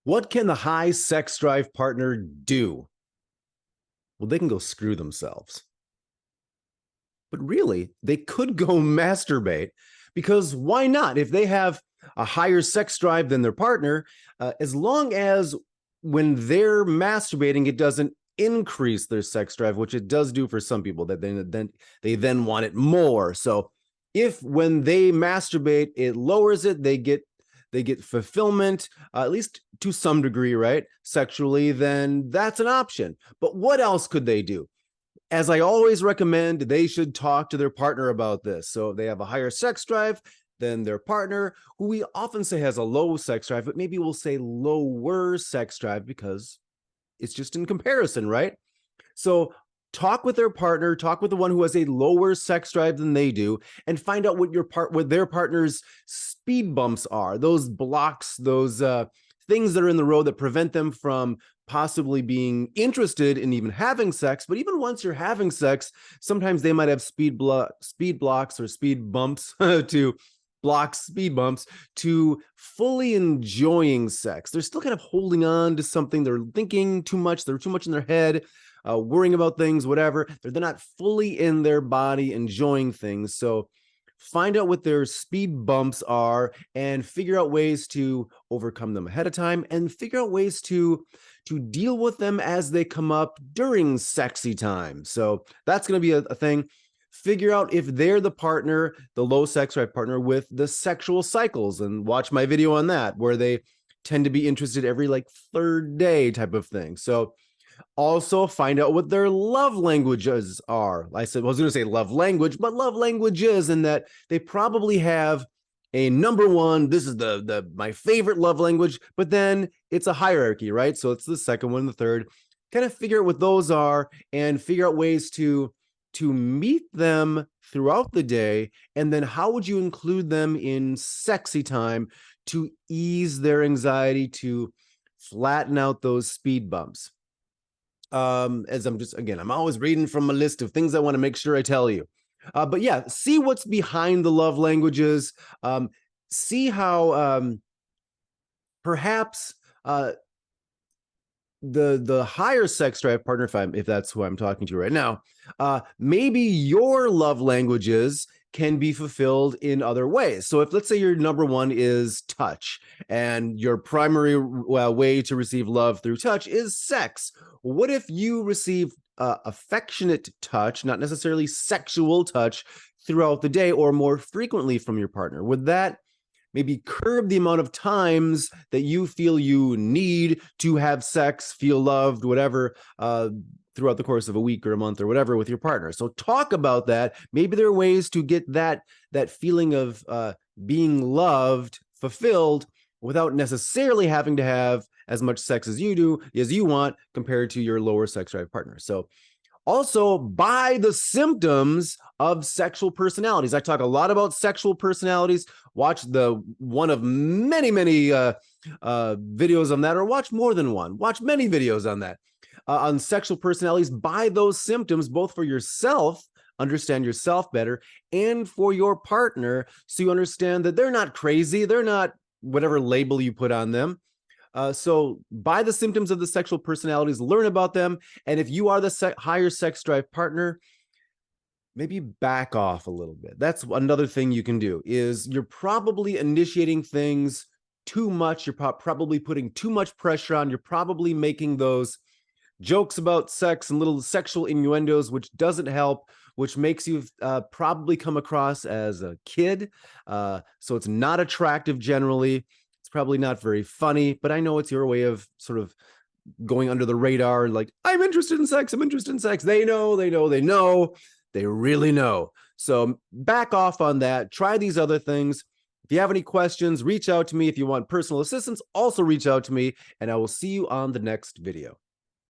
What can the high sex drive partner do? Well, they can go screw themselves. But really, they could go masturbate because why not? If they have a higher sex drive than their partner, as long as when they're masturbating, it doesn't increase their sex drive, which it does do for some people that they then want it more. So if when they masturbate, it lowers it, they get fulfillment, at least to some degree, right? Sexually, then that's an option. But what else could they do? As I always recommend, they should talk to their partner about this. So if they have a higher sex drive than their partner, who we often say has a low sex drive, but maybe we'll say lower sex drive because it's just in comparison, right? So talk with their partner, talk with the one who has a lower sex drive than they do, and find out what their partner's speed bumps are. Those blocks, those things that are in the road that prevent them from possibly being interested in even having sex. But even once you're having sex, sometimes they might have speed blocks or speed bumps to block speed bumps to fully enjoying sex. They're still kind of holding on to something. They're thinking too much. They're too much in their head, worrying about things, whatever. They're not fully in their body enjoying things. So find out what their speed bumps are and figure out ways to overcome them ahead of time and figure out ways to deal with them as they come up during sexy time. So that's going to be a thing. Figure out if they're the partner, the low sex drive partner with the sexual cycles, and watch my video on that, where they tend to be interested every like third day type of thing. So also find out what their love languages are. I was going to say love language, but love languages, in that they probably have a number one. This is my favorite love language, but then it's a hierarchy, right? So it's the second one, the third. Kind of figure out what those are and figure out ways to meet them throughout the day. And then how would you include them in sexy time to ease their anxiety, to flatten out those speed bumps? As I'm always reading from a list of things I want to make sure I tell you. But yeah, see what's behind the love languages. See how perhaps the higher sex drive partner, if that's who I'm talking to right now, maybe your love languages can be fulfilled in other ways. So if, let's say, your number one is touch and your primary way to receive love through touch is sex, what if you receive affectionate touch, not necessarily sexual touch, throughout the day or more frequently from your partner? Would that maybe curb the amount of times that you feel you need to have sex, feel loved, whatever, throughout the course of a week or a month or whatever with your partner? So talk about that. Maybe there are ways to get that feeling of being loved fulfilled without necessarily having to have as much sex as you want compared to your lower sex drive partner. So also, by the symptoms of sexual personalities. I talk a lot about sexual personalities. Watch the one of many videos on that, or watch more than one. Watch many videos on that, on sexual personalities. By those symptoms, both for yourself, understand yourself better, and for your partner, so you understand that they're not crazy. They're not whatever label you put on them. So by the symptoms of the sexual personalities, learn about them. And if you are the higher sex drive partner, maybe back off a little bit. That's another thing you can do, is you're probably initiating things too much. You're probably putting too much pressure on. You're probably making those jokes about sex and little sexual innuendos, which doesn't help, which makes you probably come across as a kid. So it's not attractive generally. It's probably not very funny, but I know it's your way of sort of going under the radar. Like, I'm interested in sex. I'm interested in sex. They know. They really know. So back off on that. Try these other things. If you have any questions, reach out to me. If you want personal assistance, also reach out to me, and I will see you on the next video.